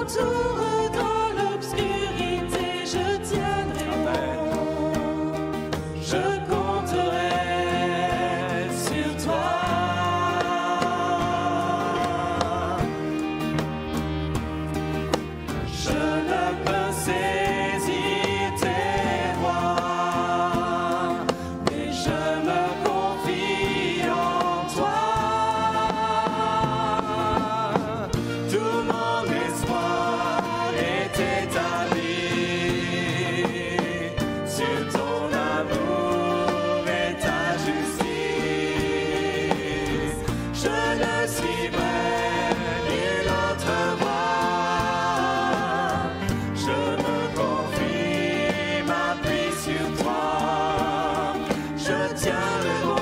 m'entoure dans l'obscurité, je tiendrai bon. Je compterai sur toi. Je ne peux saisir tes voies, mais je me confie en toi. Tout mon espoir est établi sur ton amour et ta justice. Je ne suivrai nulle autre voie. Je me confie, m'appuie sur toi. Je tiens le bon.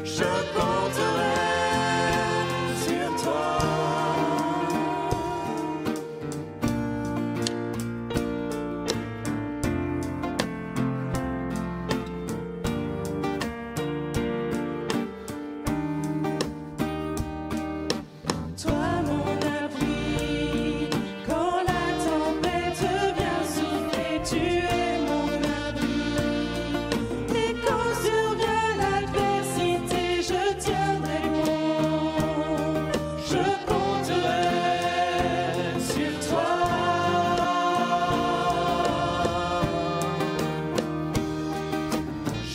Je compterai sur toi. Toi mon abri, quand la tempête vient souffler, tu es mon abri. Et quand survient l'adversité, je tiendrai bon. Je compterai sur toi.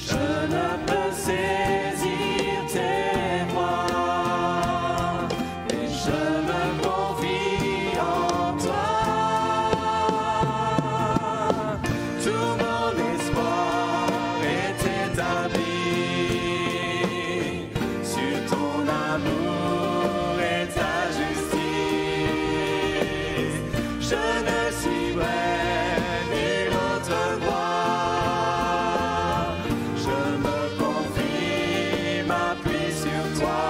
Je ne peux saisir tes voies, et je me confie en toi. Tout mon espoir est établi sur ton amour et ta justice. Je ne suivrai nulle autre voie. Je me confie, m'appuie sur toi.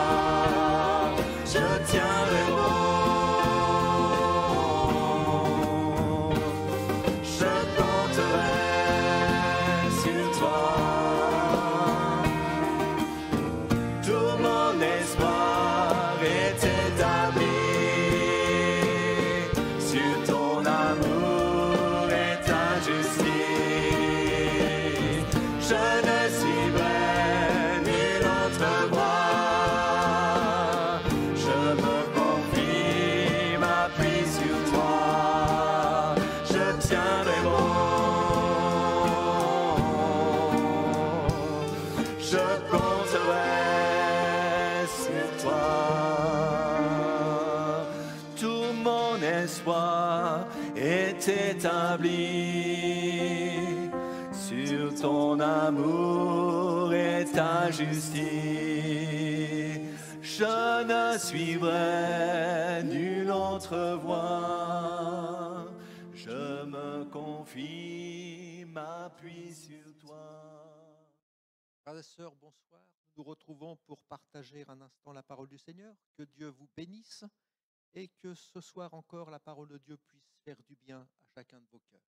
Je tiens le bon. Je compterai sur toi. Tout mon espoir est établi sur ton amour et ta justice. Je ne suivrai nulle autre voie. Je me confie, m'appuie sur toi. Je tiens le bon. Je compterai sur toi. Tout mon espoir est établi sur ton amour et ta justice. Je ne suivrai nulle autre voie. Je me confie, m'appuie sur toi. Frères et sœurs, bonsoir. Nous nous retrouvons pour partager un instant la parole du Seigneur. Que Dieu vous bénisse et que ce soir encore la parole de Dieu puisse faire du bien à chacun de vos cœurs.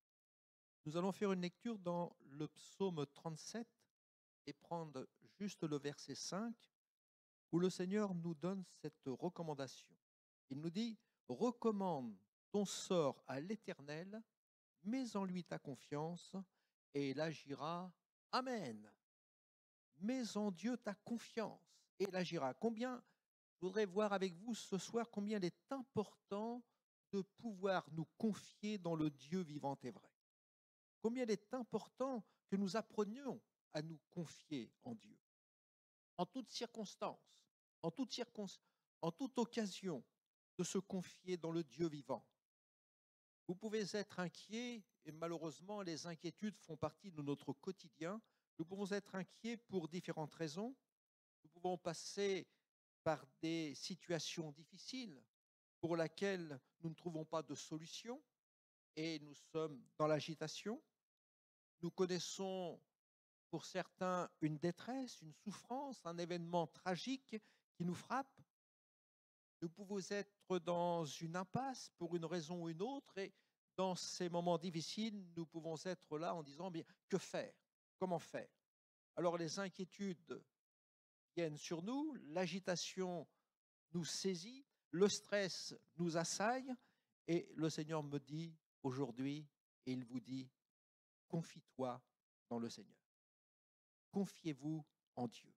Nous allons faire une lecture dans le psaume 37 et prendre juste le verset 5 où le Seigneur nous donne cette recommandation. Il nous dit « Recommande ton sort à l'Éternel, mets en lui ta confiance et il agira. Amen. Mets en Dieu ta confiance et il agira. » Combien, je voudrais voir avec vous ce soir combien il est important de pouvoir nous confier dans le Dieu vivant et vrai. Combien il est important que nous apprenions à nous confier en Dieu. En toutes circonstances, en toute occasion, de se confier dans le Dieu vivant. Vous pouvez être inquiet, et malheureusement, les inquiétudes font partie de notre quotidien. Nous pouvons être inquiets pour différentes raisons. Nous pouvons passer par des situations difficiles pour lesquelles nous ne trouvons pas de solution et nous sommes dans l'agitation. Nous connaissons pour certains une détresse, une souffrance, un événement tragique qui nous frappe. Nous pouvons être dans une impasse pour une raison ou une autre et dans ces moments difficiles, nous pouvons être là en disant bien, que faire? Comment faire? Alors les inquiétudes viennent sur nous, l'agitation nous saisit, le stress nous assaille, et le Seigneur me dit aujourd'hui, et il vous dit, confie-toi dans le Seigneur. Confiez-vous en Dieu.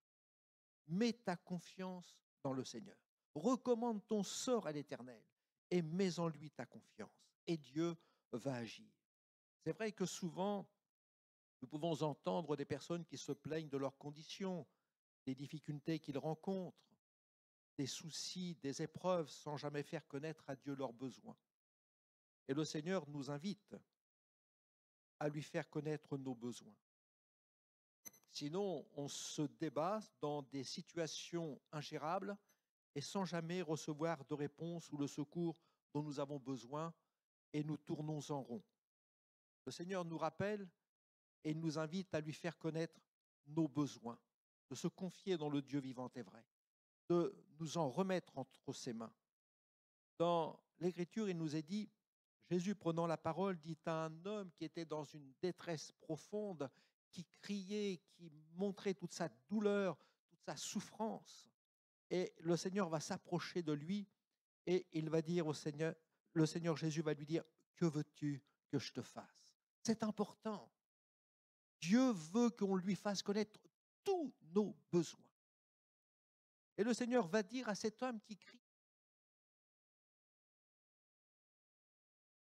Mets ta confiance dans le Seigneur. Recommande ton sort à l'Éternel et mets en lui ta confiance. Et Dieu va agir. C'est vrai que souvent, nous pouvons entendre des personnes qui se plaignent de leurs conditions, des difficultés qu'ils rencontrent, des soucis, des épreuves, sans jamais faire connaître à Dieu leurs besoins. Et le Seigneur nous invite à lui faire connaître nos besoins. Sinon, on se débat dans des situations ingérables et sans jamais recevoir de réponse ou le secours dont nous avons besoin, et nous tournons en rond. Le Seigneur nous rappelle et nous invite à lui faire connaître nos besoins, de se confier dans le Dieu vivant et vrai, de nous en remettre entre ses mains. Dans l'Écriture, il nous est dit, Jésus prenant la parole dit à un homme qui était dans une détresse profonde, qui criait, qui montrait toute sa douleur, toute sa souffrance. Et le Seigneur va s'approcher de lui et il va dire au Seigneur, le Seigneur Jésus va lui dire, que veux-tu que je te fasse? C'est important. Dieu veut qu'on lui fasse connaître tous nos besoins. Et le Seigneur va dire à cet homme qui crie,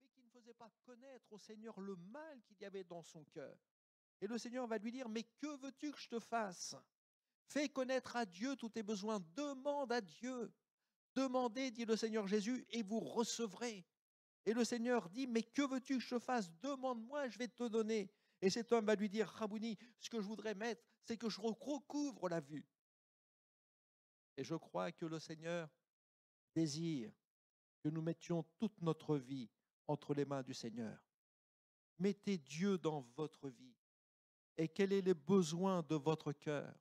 mais qui ne faisait pas connaître au Seigneur le mal qu'il y avait dans son cœur. Et le Seigneur va lui dire, mais que veux-tu que je te fasse? Fais connaître à Dieu tous tes besoins, demande à Dieu. Demandez, dit le Seigneur Jésus, et vous recevrez. Et le Seigneur dit, mais que veux-tu que je te fasse? Demande-moi, je vais te donner. Et cet homme va lui dire, Rabouni, ce que je voudrais mettre, c'est que je recouvre la vue. Et je crois que le Seigneur désire que nous mettions toute notre vie entre les mains du Seigneur. Mettez Dieu dans votre vie. Et quel est le besoin de votre cœur?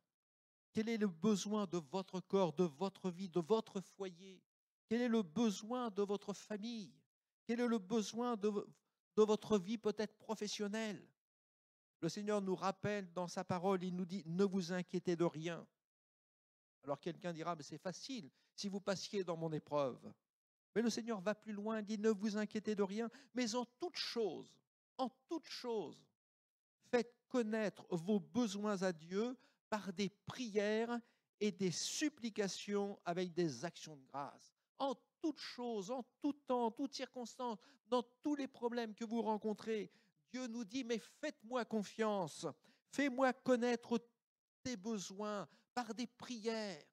Quel est le besoin de votre corps, de votre vie, de votre foyer? Quel est le besoin de votre famille? Quel est le besoin de votre vie peut-être professionnelle? Le Seigneur nous rappelle dans sa parole, il nous dit, ne vous inquiétez de rien. Alors quelqu'un dira, mais c'est facile si vous passiez dans mon épreuve. Mais le Seigneur va plus loin, il dit, ne vous inquiétez de rien, mais en toute chose, faites connaître vos besoins à Dieu par des prières et des supplications avec des actions de grâce. En toute chose, en tout temps, en toutes circonstances, dans tous les problèmes que vous rencontrez, Dieu nous dit, mais faites-moi confiance, fais-moi connaître tes besoins par des prières.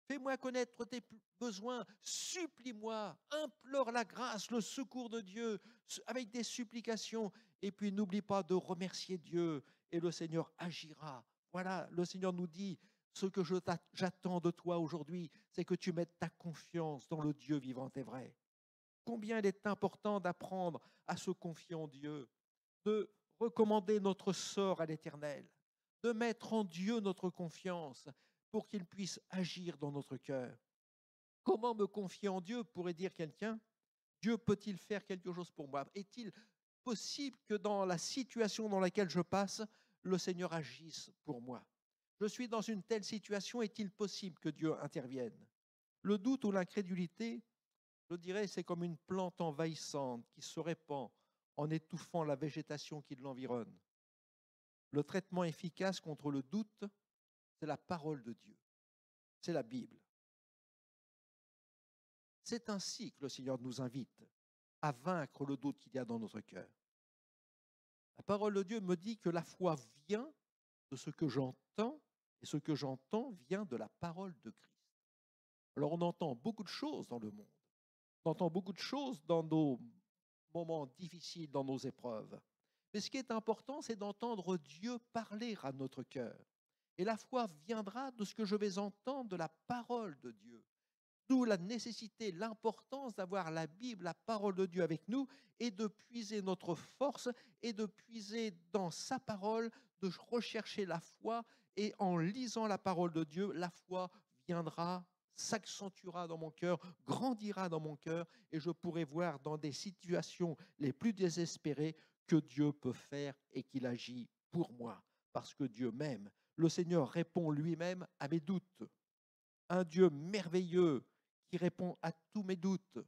Fais-moi connaître tes besoins, supplie-moi, implore la grâce, le secours de Dieu avec des supplications. Et puis n'oublie pas de remercier Dieu et le Seigneur agira. Voilà, le Seigneur nous dit, ce que j'attends de toi aujourd'hui, c'est que tu mettes ta confiance dans le Dieu vivant et vrai. Combien il est important d'apprendre à se confier en Dieu, de recommander notre sort à l'Éternel, de mettre en Dieu notre confiance pour qu'il puisse agir dans notre cœur. Comment me confier en Dieu, pourrait dire quelqu'un? Dieu peut-il faire quelque chose pour moi? Est-il possible que dans la situation dans laquelle je passe, le Seigneur agisse pour moi? Je suis dans une telle situation, est-il possible que Dieu intervienne? Le doute ou l'incrédulité, je dirais, c'est comme une plante envahissante qui se répand en étouffant la végétation qui l'environne. Le traitement efficace contre le doute, c'est la parole de Dieu, c'est la Bible. C'est ainsi que le Seigneur nous invite à vaincre le doute qu'il y a dans notre cœur. La parole de Dieu me dit que la foi vient de ce que j'entends, et ce que j'entends vient de la parole de Christ. Alors on entend beaucoup de choses dans le monde, on entend beaucoup de choses dans nos moments difficiles, dans nos épreuves. Mais ce qui est important, c'est d'entendre Dieu parler à notre cœur. Et la foi viendra de ce que je vais entendre de la parole de Dieu. D'où la nécessité, l'importance d'avoir la Bible, la parole de Dieu avec nous et de puiser notre force et de puiser dans sa parole, de rechercher la foi. Et en lisant la parole de Dieu, la foi viendra, s'accentuera dans mon cœur, grandira dans mon cœur et je pourrai voir dans des situations les plus désespérées que Dieu peut faire et qu'il agit pour moi. Parce que Dieu m'aime. Le Seigneur répond lui-même à mes doutes. Un Dieu merveilleux qui répond à tous mes doutes,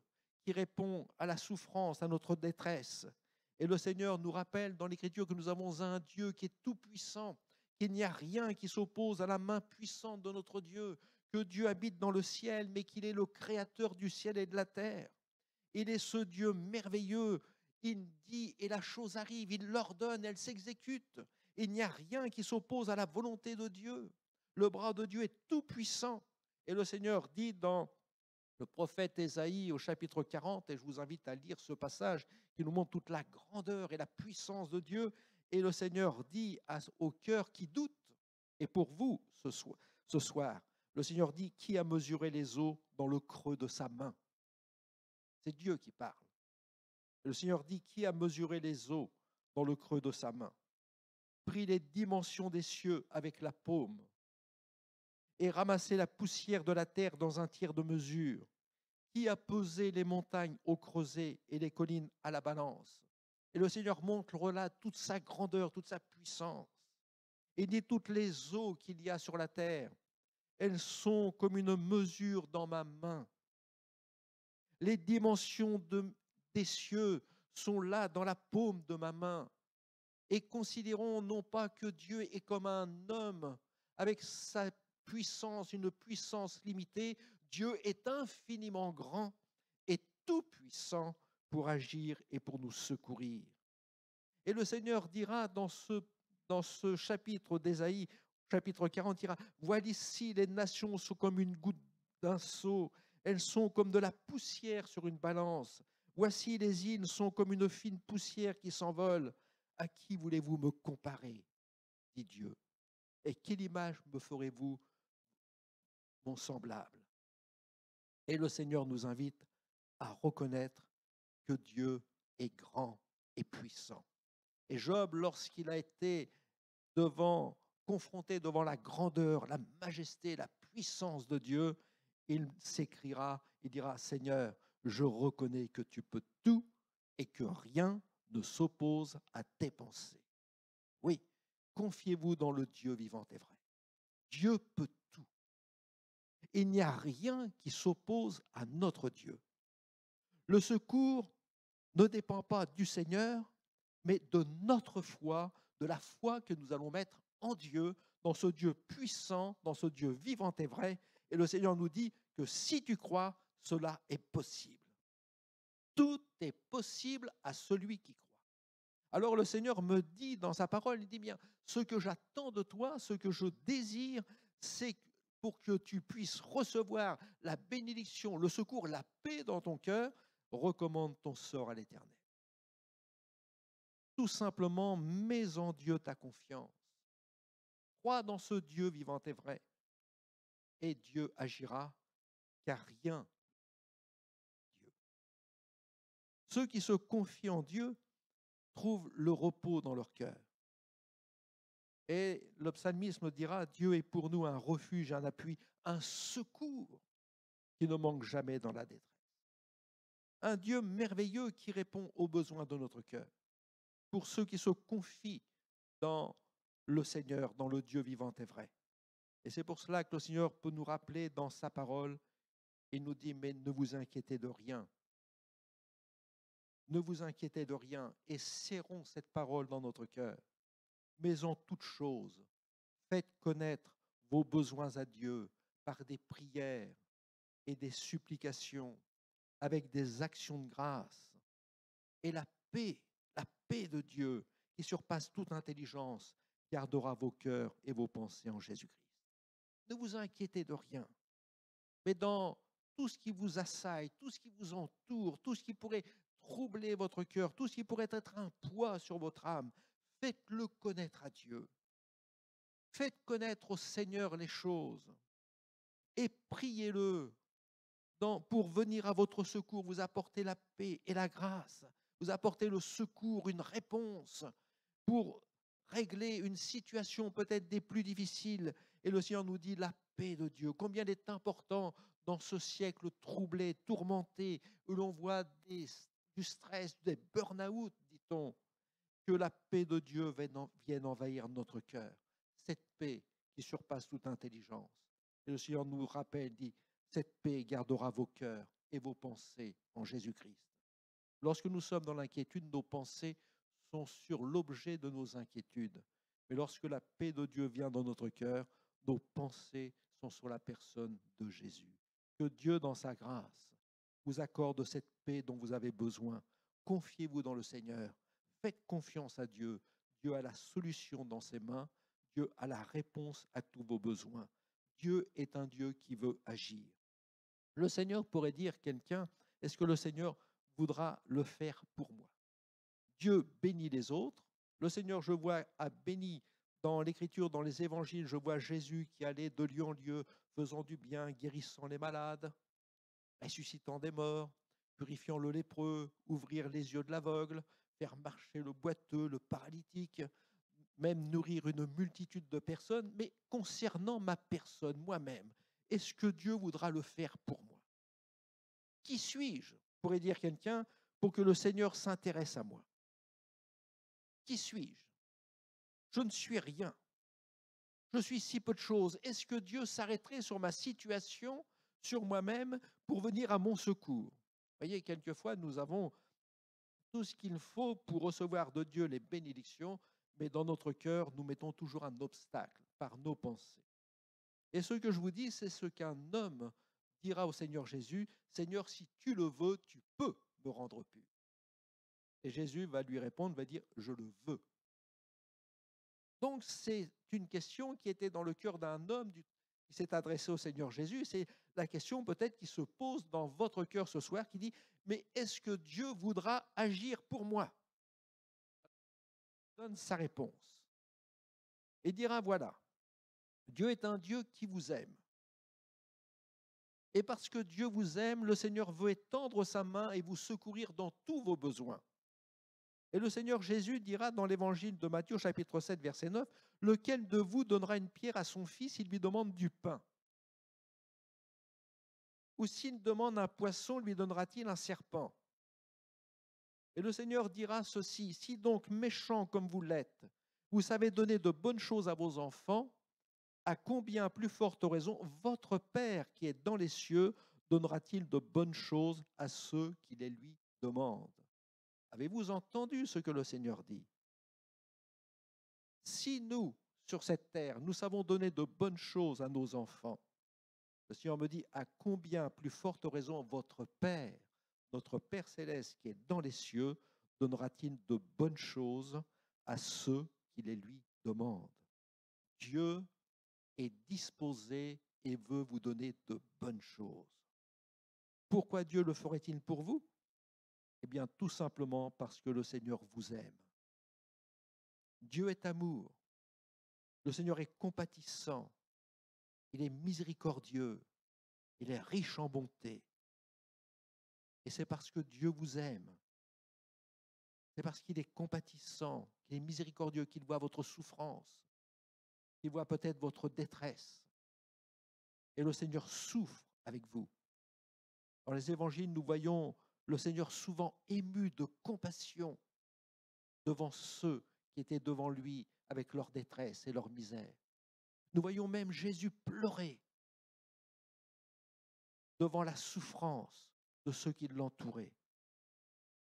qui répond à la souffrance, à notre détresse. Et le Seigneur nous rappelle dans l'Écriture que nous avons un Dieu qui est tout-puissant, qu'il n'y a rien qui s'oppose à la main puissante de notre Dieu, que Dieu habite dans le ciel, mais qu'il est le créateur du ciel et de la terre. Il est ce Dieu merveilleux. Il dit et la chose arrive, il l'ordonne, elle s'exécute. Il n'y a rien qui s'oppose à la volonté de Dieu. Le bras de Dieu est tout puissant. Et le Seigneur dit dans le prophète Ésaïe au chapitre 40, et je vous invite à lire ce passage qui nous montre toute la grandeur et la puissance de Dieu. Et le Seigneur dit au cœur qui doute, et pour vous ce soir, le Seigneur dit, qui a mesuré les eaux dans le creux de sa main? C'est Dieu qui parle. Le Seigneur dit, qui a mesuré les eaux dans le creux de sa main, pris les dimensions des cieux avec la paume et ramassé la poussière de la terre dans un tiers de mesure? Qui a pesé les montagnes au creuset et les collines à la balance? Et le Seigneur montre là toute sa grandeur, toute sa puissance. Et dit, toutes les eaux qu'il y a sur la terre, elles sont comme une mesure dans ma main. Les dimensions des cieux sont là dans la paume de ma main. Et considérons non pas que Dieu est comme un homme avec sa puissance, une puissance limitée. Dieu est infiniment grand et tout puissant pour agir et pour nous secourir. Et le Seigneur dira dans ce chapitre d'Ésaïe, chapitre 40, il dira, voici les nations sont comme une goutte d'un seau, elles sont comme de la poussière sur une balance. Voici les îles sont comme une fine poussière qui s'envole. À qui voulez-vous me comparer, dit Dieu? Et quelle image me ferez-vous, mon semblable? Et le Seigneur nous invite à reconnaître que Dieu est grand et puissant. Et Job, lorsqu'il a été confronté devant la grandeur, la majesté, la puissance de Dieu, il s'écriera, il dira, Seigneur, je reconnais que tu peux tout et que rien ne s'oppose à tes pensées. Oui, confiez-vous dans le Dieu vivant et vrai. Dieu peut tout. Il n'y a rien qui s'oppose à notre Dieu. Le secours ne dépend pas du Seigneur, mais de notre foi, de la foi que nous allons mettre en Dieu, dans ce Dieu puissant, dans ce Dieu vivant et vrai. Et le Seigneur nous dit que si tu crois, cela est possible. Tout est possible à celui qui croit. Alors le Seigneur me dit dans sa parole, il dit bien, ce que j'attends de toi, ce que je désire, c'est pour que tu puisses recevoir la bénédiction, le secours, la paix dans ton cœur, recommande ton sort à l'Éternel. Tout simplement, mets en Dieu ta confiance. Crois dans ce Dieu vivant et vrai. Et Dieu agira, car rien Dieu. Ceux qui se confient en Dieu trouvent le repos dans leur cœur. Et le psalmisme dira, Dieu est pour nous un refuge, un appui, un secours qui ne manque jamais dans la détresse. Un Dieu merveilleux qui répond aux besoins de notre cœur. Pour ceux qui se confient dans le Seigneur, dans le Dieu vivant et vrai. Et c'est pour cela que le Seigneur peut nous rappeler dans sa parole, il nous dit, mais ne vous inquiétez de rien. Ne vous inquiétez de rien et serrons cette parole dans notre cœur. Mais en toute chose, faites connaître vos besoins à Dieu par des prières et des supplications, avec des actions de grâce. Et la paix de Dieu, qui surpasse toute intelligence, gardera vos cœurs et vos pensées en Jésus-Christ. Ne vous inquiétez de rien, mais dans tout ce qui vous assaille, tout ce qui vous entoure, tout ce qui pourrait troubler votre cœur, tout ce qui pourrait être un poids sur votre âme, faites-le connaître à Dieu. Faites connaître au Seigneur les choses et priez-le pour venir à votre secours, vous apporter la paix et la grâce, vous apporter le secours, une réponse pour régler une situation peut-être des plus difficiles. Et le Seigneur nous dit la paix de Dieu. Combien il est important dans ce siècle troublé, tourmenté, où l'on voit du stress, des burn-out, dit-on, que la paix de Dieu vienne envahir notre cœur. Cette paix qui surpasse toute intelligence. Et le Seigneur nous rappelle, dit, Cette paix gardera vos cœurs et vos pensées en Jésus-Christ. Lorsque nous sommes dans l'inquiétude, nos pensées sont sur l'objet de nos inquiétudes. Mais lorsque la paix de Dieu vient dans notre cœur, nos pensées sont sur la personne de Jésus. Que Dieu, dans sa grâce, vous accorde cette paix dont vous avez besoin. Confiez-vous dans le Seigneur. Faites confiance à Dieu. Dieu a la solution dans ses mains. Dieu a la réponse à tous vos besoins. Dieu est un Dieu qui veut agir. Le Seigneur pourrait dire à quelqu'un, est-ce que le Seigneur voudra le faire pour moi? Dieu bénit les autres. Le Seigneur, je vois, a béni dans l'Écriture, dans les évangiles, je vois Jésus qui allait de lieu en lieu, faisant du bien, guérissant les malades, ressuscitant des morts, purifiant le lépreux, ouvrir les yeux de l'aveugle, faire marcher le boiteux, le paralytique, même nourrir une multitude de personnes. Mais concernant ma personne, moi-même, est-ce que Dieu voudra le faire pour moi? Qui suis-je, pourrait dire quelqu'un, pour que le Seigneur s'intéresse à moi? Qui suis-je? Je ne suis rien. Je suis si peu de choses. Est-ce que Dieu s'arrêterait sur ma situation, sur moi-même, pour venir à mon secours? Vous voyez, quelquefois, nous avons tout ce qu'il faut pour recevoir de Dieu les bénédictions, mais dans notre cœur, nous mettons toujours un obstacle par nos pensées. Et ce que je vous dis, c'est ce qu'un homme dira au Seigneur Jésus, « Seigneur, si tu le veux, tu peux me rendre pur. » Et Jésus va lui répondre, va dire, « Je le veux. » Donc, c'est une question qui était dans le cœur d'un homme qui s'est adressé au Seigneur Jésus. C'est la question peut-être qui se pose dans votre cœur ce soir, qui dit, mais est-ce que Dieu voudra agir pour moi? Il donne sa réponse. Et dira, voilà, Dieu est un Dieu qui vous aime. Et parce que Dieu vous aime, le Seigneur veut étendre sa main et vous secourir dans tous vos besoins. Et le Seigneur Jésus dira dans l'évangile de Matthieu, chapitre 7, verset 9, « Lequel de vous donnera une pierre à son fils s'il lui demande du pain? Ou s'il demande un poisson, lui donnera-t-il un serpent? » Et le Seigneur dira ceci, « Si donc, méchants comme vous l'êtes, vous savez donner de bonnes choses à vos enfants, à combien plus forte raison votre Père qui est dans les cieux donnera-t-il de bonnes choses à ceux qui les lui demandent? » Avez-vous entendu ce que le Seigneur dit? Si nous, sur cette terre, nous savons donner de bonnes choses à nos enfants, le Seigneur me dit, à combien plus forte raison votre Père, notre Père céleste qui est dans les cieux, donnera-t-il de bonnes choses à ceux qui les lui demandent? Dieu est disposé et veut vous donner de bonnes choses. Pourquoi Dieu le ferait-il pour vous? Eh bien, tout simplement parce que le Seigneur vous aime. Dieu est amour. Le Seigneur est compatissant. Il est miséricordieux. Il est riche en bonté. Et c'est parce que Dieu vous aime. C'est parce qu'il est compatissant, qu'il est miséricordieux, qu'il voit votre souffrance, qu'il voit peut-être votre détresse. Et le Seigneur souffre avec vous. Dans les évangiles, nous voyons le Seigneur souvent ému de compassion devant ceux qui étaient devant lui avec leur détresse et leur misère. Nous voyons même Jésus pleurer devant la souffrance de ceux qui l'entouraient.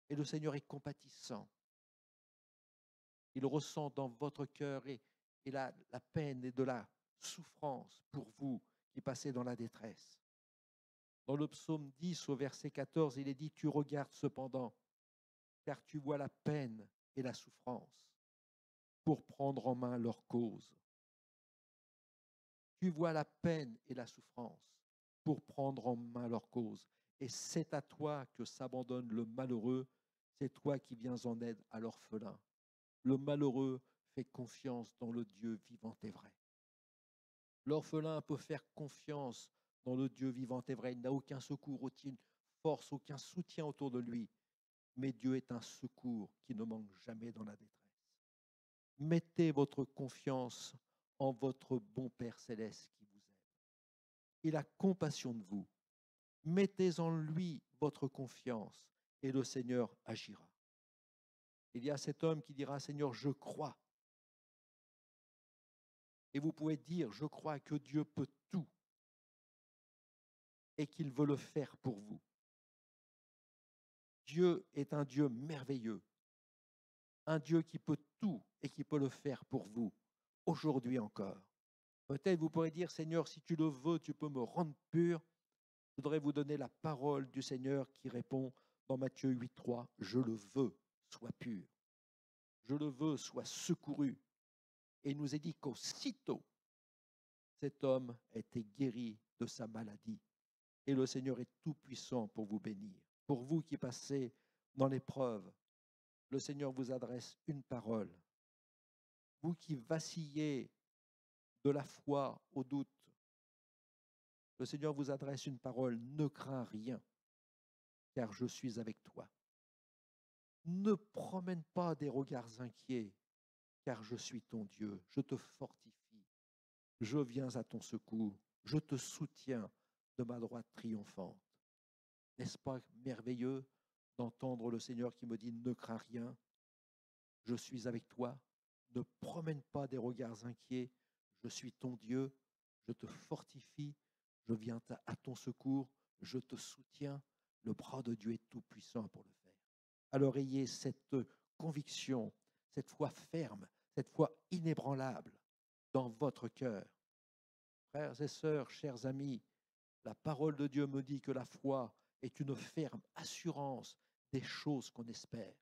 Et le Seigneur est compatissant. Il ressent dans votre cœur et la peine et de la souffrance pour vous qui passez dans la détresse. Dans le psaume 10 au verset 14, il est dit, « Tu regardes cependant, car tu vois la peine et la souffrance pour prendre en main leur cause. » Tu vois la peine et la souffrance pour prendre en main leur cause. Et c'est à toi que s'abandonne le malheureux, c'est toi qui viens en aide à l'orphelin. Le malheureux fait confiance dans le Dieu vivant et vrai. L'orphelin peut faire confiance dans le Dieu vivant et vrai. Il n'a aucun secours, aucune force, aucun soutien autour de lui. Mais Dieu est un secours qui ne manque jamais dans la détresse. Mettez votre confiance en votre bon Père céleste qui vous aime. Il a compassion de vous. Mettez en lui votre confiance et le Seigneur agira. Il y a cet homme qui dira, « Seigneur, je crois. » Et vous pouvez dire, « Je crois que Dieu peut tout. » et qu'il veut le faire pour vous. Dieu est un Dieu merveilleux, un Dieu qui peut tout et qui peut le faire pour vous, aujourd'hui encore. Peut-être vous pourrez dire, Seigneur, si tu le veux, tu peux me rendre pur. Je voudrais vous donner la parole du Seigneur qui répond dans Matthieu 8,3, je le veux, sois pur. Je le veux, sois secouru. Et il nous est dit qu'aussitôt, cet homme a été guéri de sa maladie. Et le Seigneur est tout-puissant pour vous bénir. Pour vous qui passez dans l'épreuve, le Seigneur vous adresse une parole. Vous qui vacillez de la foi au doute, le Seigneur vous adresse une parole. Ne crains rien, car je suis avec toi. Ne promène pas des regards inquiets, car je suis ton Dieu. Je te fortifie. Je viens à ton secours. Je te soutiens de ma droite triomphante. N'est-ce pas merveilleux d'entendre le Seigneur qui me dit, ne crains rien, je suis avec toi, ne promène pas des regards inquiets, je suis ton Dieu, je te fortifie, je viens à ton secours, je te soutiens, le bras de Dieu est tout puissant pour le faire. Alors ayez cette conviction, cette foi ferme, cette foi inébranlable dans votre cœur. Frères et sœurs, chers amis, la parole de Dieu me dit que la foi est une ferme assurance des choses qu'on espère,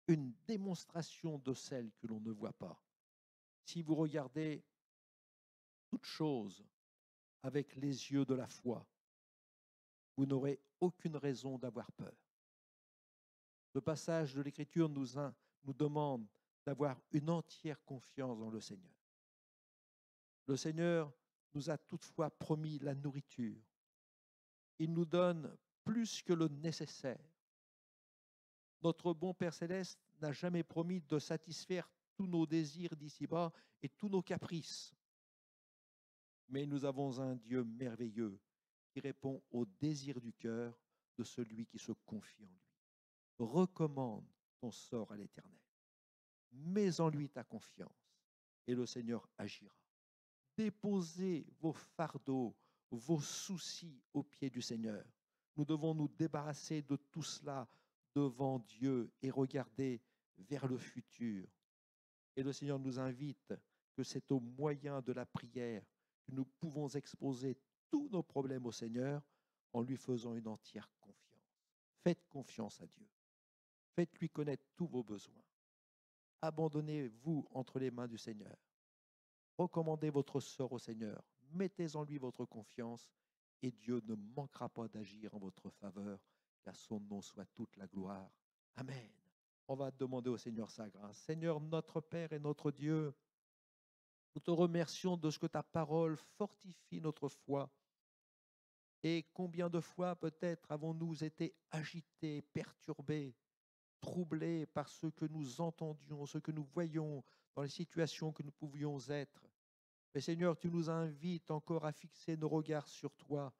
une démonstration de celles que l'on ne voit pas. Si vous regardez toute chose avec les yeux de la foi, vous n'aurez aucune raison d'avoir peur. Le passage de l'Écriture nous demande d'avoir une entière confiance dans le Seigneur. Le Seigneur nous a toutefois promis la nourriture. Il nous donne plus que le nécessaire. Notre bon Père Céleste n'a jamais promis de satisfaire tous nos désirs d'ici-bas et tous nos caprices. Mais nous avons un Dieu merveilleux qui répond aux désirs du cœur de celui qui se confie en lui. Recommande ton sort à l'Éternel. Mets en lui ta confiance et le Seigneur agira. Déposez vos fardeaux, vos soucis aux pieds du Seigneur. Nous devons nous débarrasser de tout cela devant Dieu et regarder vers le futur. Et le Seigneur nous invite que c'est au moyen de la prière que nous pouvons exposer tous nos problèmes au Seigneur en lui faisant une entière confiance. Faites confiance à Dieu. Faites-lui connaître tous vos besoins. Abandonnez-vous entre les mains du Seigneur. Recommandez votre sort au Seigneur. Mettez en lui votre confiance et Dieu ne manquera pas d'agir en votre faveur, qu'à son nom soit toute la gloire. Amen. On va demander au Seigneur sa grâce. Seigneur, notre Père et notre Dieu, nous te remercions de ce que ta parole fortifie notre foi. Et combien de fois peut-être avons-nous été agités, perturbés, troublés par ce que nous entendions, ce que nous voyions dans les situations que nous pouvions être. Mais Seigneur, tu nous invites encore à fixer nos regards sur toi,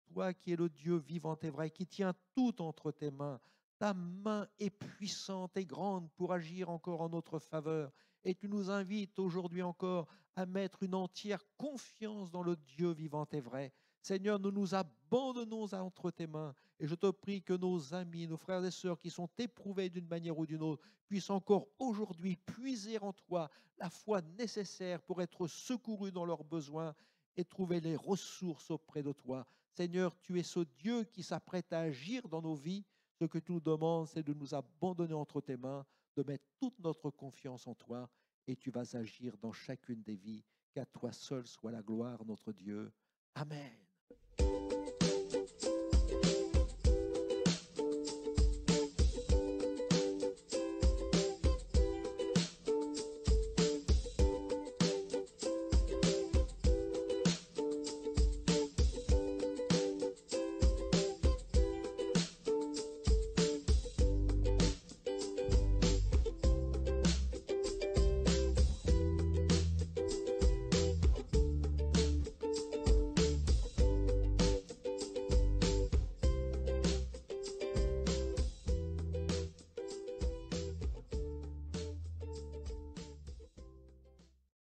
toi qui es le Dieu vivant et vrai, qui tient tout entre tes mains. Ta main est puissante et grande pour agir encore en notre faveur. Et tu nous invites aujourd'hui encore à mettre une entière confiance dans le Dieu vivant et vrai. Seigneur, nous nous abandonnons entre tes mains et je te prie que nos amis, nos frères et sœurs qui sont éprouvés d'une manière ou d'une autre puissent encore aujourd'hui puiser en toi la foi nécessaire pour être secourus dans leurs besoins et trouver les ressources auprès de toi. Seigneur, tu es ce Dieu qui s'apprête à agir dans nos vies. Ce que tu nous demandes, c'est de nous abandonner entre tes mains, de mettre toute notre confiance en toi et tu vas agir dans chacune des vies. Qu'à toi seul soit la gloire, notre Dieu. Amen.